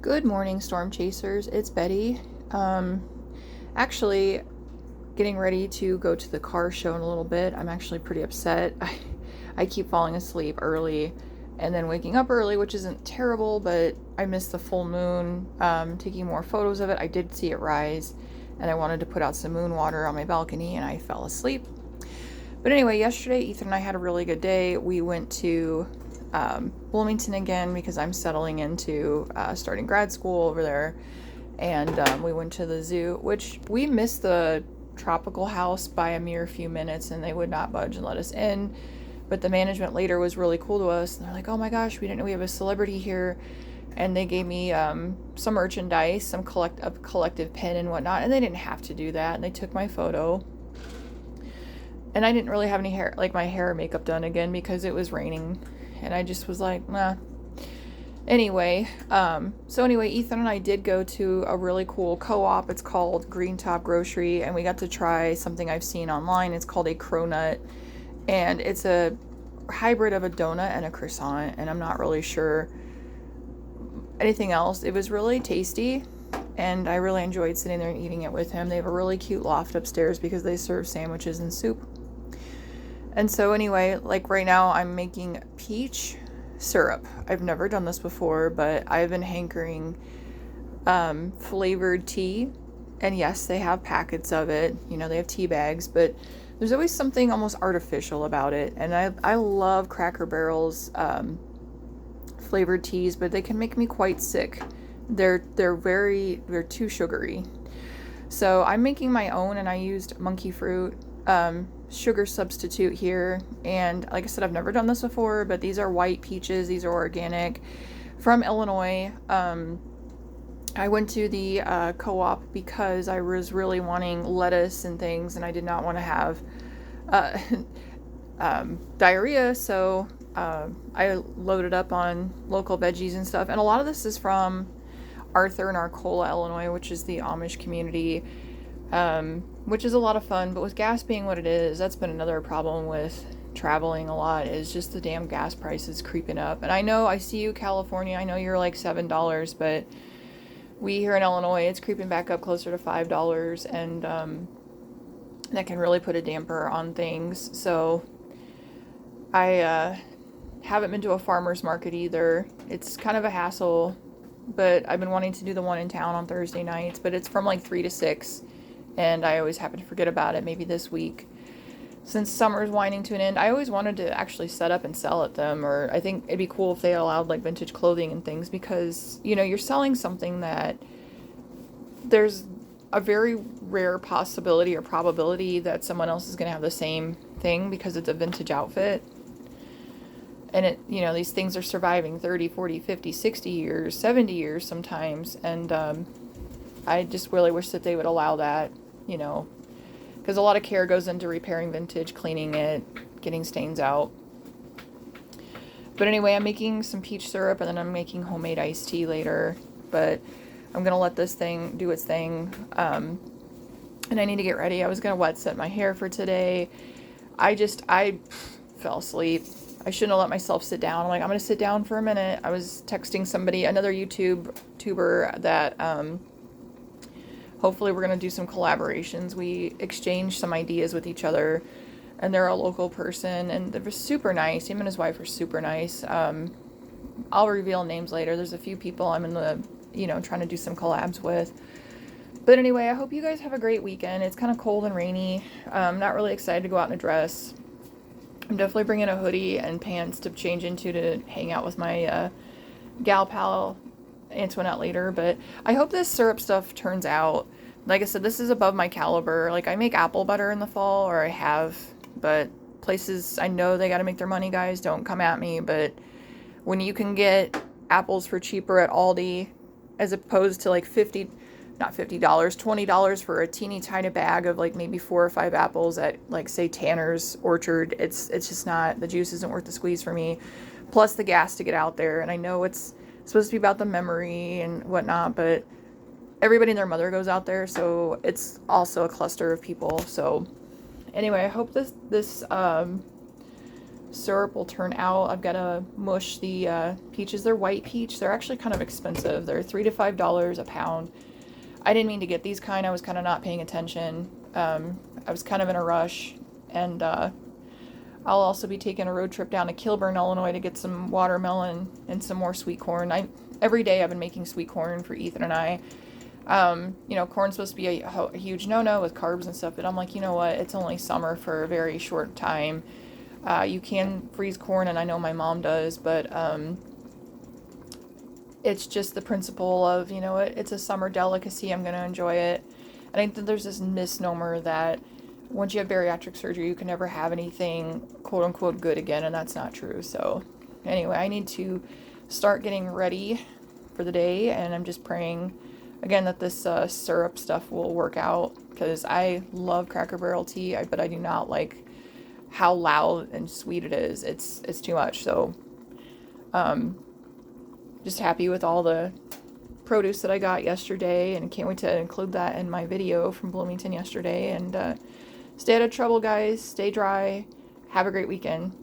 Good morning, Storm Chasers. It's Betty. Actually, getting ready to go to the car show in a little bit. I'm actually pretty upset. I keep falling asleep early and then waking up early, which isn't terrible, but I missed the full moon. Taking more photos of it. I did see it rise, and I wanted to put out some moon water on my balcony, and I fell asleep. But anyway, yesterday, Ethan and I had a really good day. We went to Bloomington again because I'm settling into starting grad school over there. And we went to the zoo, which we missed the tropical house by a mere few minutes, and they would not budge and let us in. But the management later was really cool to us. And they're like, oh my gosh, we didn't know we have a celebrity here. And they gave me some merchandise, some collective pin and whatnot. And they didn't have to do that. And they took my photo. And I didn't really have any hair, like my hair and makeup done again because it was raining. And I just was like, nah. Anyway, Ethan and I did go to a really cool co-op. It's called Green Top Grocery, and we got to try something I've seen online. It's called a cronut, and it's a hybrid of a donut and a croissant, and I'm not really sure anything else. It was really tasty, and I really enjoyed sitting there and eating it with him. They have a really cute loft upstairs because they serve sandwiches and soup. And so anyway, like right now I'm making peach syrup. I've never done this before, but I've been hankering flavored tea. And yes, they have packets of it. You know, they have tea bags, but there's always something almost artificial about it. And I love Cracker Barrel's flavored teas, but they can make me quite sick. They're too sugary. So I'm making my own, and I used monkey fruit sugar substitute here, and like I said, I've never done this before, but these are white peaches. These are organic from Illinois. I went to the co-op because I was really wanting lettuce and things, and I did not want to have diarrhea, so I loaded up on local veggies and stuff. And a lot of this is from Arthur and Arcola, Illinois, which is the Amish community, which is a lot of fun. But with gas being what it is, that's been another problem with traveling a lot, is just the damn gas prices creeping up. And I know, I see you, California, I know you're like $7, but we here in Illinois, it's creeping back up closer to $5, and that can really put a damper on things. So I haven't been to a farmer's market either. It's kind of a hassle, but I've been wanting to do the one in town on Thursday nights, but it's from like 3 to 6, and I always happen to forget about it. Maybe this week, since summer's winding to an end. I always wanted to actually set up and sell at them, or I think it'd be cool if they allowed like vintage clothing and things, because, you know, you're selling something that there's a very rare possibility or probability that someone else is going to have the same thing because it's a vintage outfit. And it, you know, these things are surviving 30, 40, 50, 60 years, 70 years sometimes. And I just really wish that they would allow that, you know, because a lot of care goes into repairing vintage, cleaning it, getting stains out. But anyway, I'm making some peach syrup, and then I'm making homemade iced tea later. But I'm going to let this thing do its thing. And I need to get ready. I was going to wet set my hair for today. I fell asleep. I shouldn't have let myself sit down. I'm like, I'm going to sit down for a minute. I was texting somebody, another YouTuber that hopefully we're going to do some collaborations. We exchanged some ideas with each other, and they're a local person, and they're super nice. Him and his wife are super nice. I'll reveal names later. There's a few people I'm in the, you know, trying to do some collabs with. But anyway, I hope you guys have a great weekend. It's kind of cold and rainy. I'm not really excited to go out in a dress. I'm definitely bringing a hoodie and pants to change into to hang out with my gal pal Antoinette later. But I hope this syrup stuff turns out. Like I said, this is above my caliber. Like, I make apple butter in the fall, or I have, but places, I know they got to make their money, guys. Don't come at me. But when you can get apples for cheaper at Aldi, as opposed to like $20 for a teeny tiny bag of like maybe 4 or 5 apples at like, say, Tanner's Orchard, it's just not, the juice isn't worth the squeeze for me. Plus the gas to get out there. And I know it's supposed to be about the memory and whatnot, but everybody and their mother goes out there, so it's also a cluster of people. So anyway, I hope this syrup will turn out. I've got to mush the peaches. They're white peach. They're actually kind of expensive. They're $3 to $5 a pound. I didn't mean to get these kind. I was kind of not paying attention. I was kind of in a rush, and I'll also be taking a road trip down to Kilburn, Illinois to get some watermelon and some more sweet corn. Every day I've been making sweet corn for Ethan and I. You know, corn's supposed to be a huge no-no with carbs and stuff, but I'm like, you know what? It's only summer for a very short time. You can freeze corn, and I know my mom does, but it's just the principle of, you know, it's a summer delicacy. I'm going to enjoy it. And I think there's this misnomer that once you have bariatric surgery, you can never have anything quote unquote good again, and that's not true. So anyway, I need to start getting ready for the day, and I'm just praying again that this syrup stuff will work out, because I love Cracker Barrel tea, but I do not like how loud and sweet it is. It's too much. So just happy with all the produce that I got yesterday, and can't wait to include that in my video from Bloomington yesterday. And stay out of trouble, guys. Stay dry. Have a great weekend.